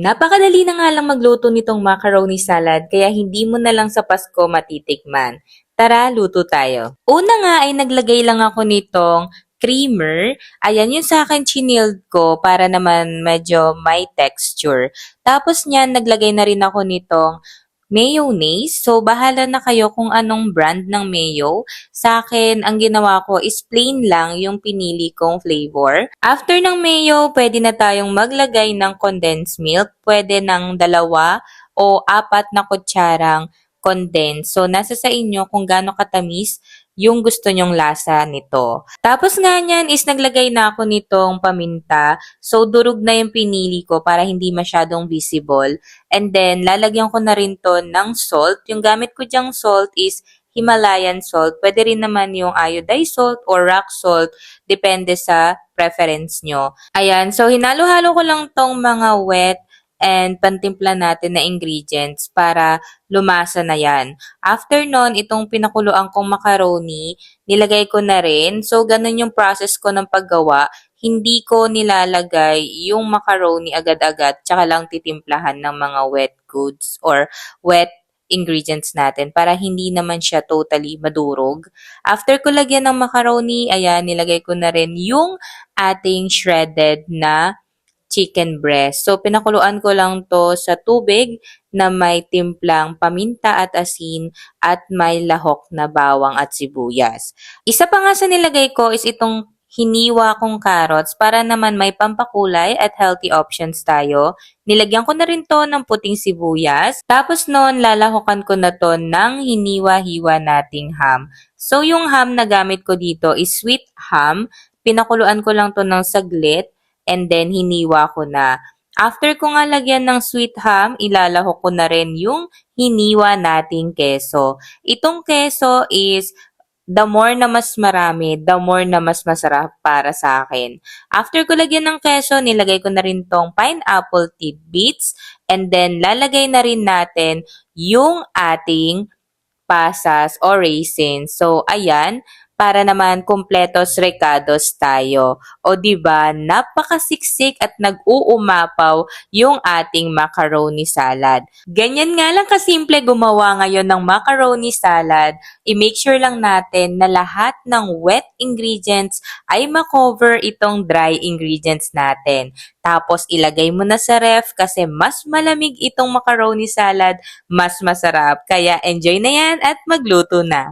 Napakadali na nga lang magluto nitong macaroni salad kaya hindi mo na lang sa Pasko matitikman. Tara, luto tayo. Una nga ay naglagay lang ako nitong creamer. Ayan, yung sa akin chinild ko para naman medyo may texture. Tapos niyan, naglagay na rin ako nitong mayonnaise. So, bahala na kayo kung anong brand ng mayo. Sa akin, ang ginawa ko is plain lang yung pinili kong flavor. After ng mayo, pwede na tayong maglagay ng condensed milk. Pwede ng 2 o 4 na kutsarang condensed. So, nasa sa inyo kung gaano katamis yung gusto nyong lasa nito. Tapos nga niyan is naglagay na ako nitong paminta. So, durog na yung pinili ko para hindi masyadong visible. And then, lalagyan ko na rin to ng salt. Yung gamit ko dyang salt is Himalayan salt. Pwede rin naman yung iodized salt or rock salt. Depende sa preference nyo. Ayan. So, hinalo-halo ko lang tong mga wet and pantimpla natin na ingredients para lumasa na yan. After nun, itong pinakuluan kong macaroni, nilagay ko na rin. So, ganun yung process ko ng paggawa. Hindi ko nilalagay yung macaroni agad-agad, tsaka lang titimplahan ng mga wet goods or wet ingredients natin para hindi naman siya totally madurog. After ko lagyan ng macaroni, ayan, nilagay ko na rin yung ating shredded na chicken breast. So, pinakuluan ko lang to sa tubig na may timplang paminta at asin at may lahok na bawang at sibuyas. Isa pa nga sa nilagay ko is itong hiniwa kong carrots para naman may pampakulay at healthy options tayo. Nilagyan ko na rin to ng puting sibuyas. Tapos noon, lalahukan ko na to ng hiniwa-hiwa nating ham. So, yung ham na gamit ko dito is sweet ham. Pinakuluan ko lang to ng saglit and then hiniwa ko na. After ko nga lagyan ng sweet ham, ilalahok ko na rin yung hiniwa nating keso. Itong keso is the more na mas marami, the more na mas masarap para sa akin. After ko lagyan ng keso, nilagay ko na rin tong pineapple tidbits and then lalagay na rin natin yung ating pasas o raisins. So, ayan, para naman kumpletos recados tayo. O di ba, napakasiksik at nag-uumapaw yung ating macaroni salad. Ganyan nga lang kasimple gumawa ngayon ng macaroni salad. I-make sure lang natin na lahat ng wet ingredients ay makover itong dry ingredients natin. Tapos ilagay mo na sa ref kasi mas malamig itong macaroni salad, mas masarap. Kaya enjoy na yan at magluto na.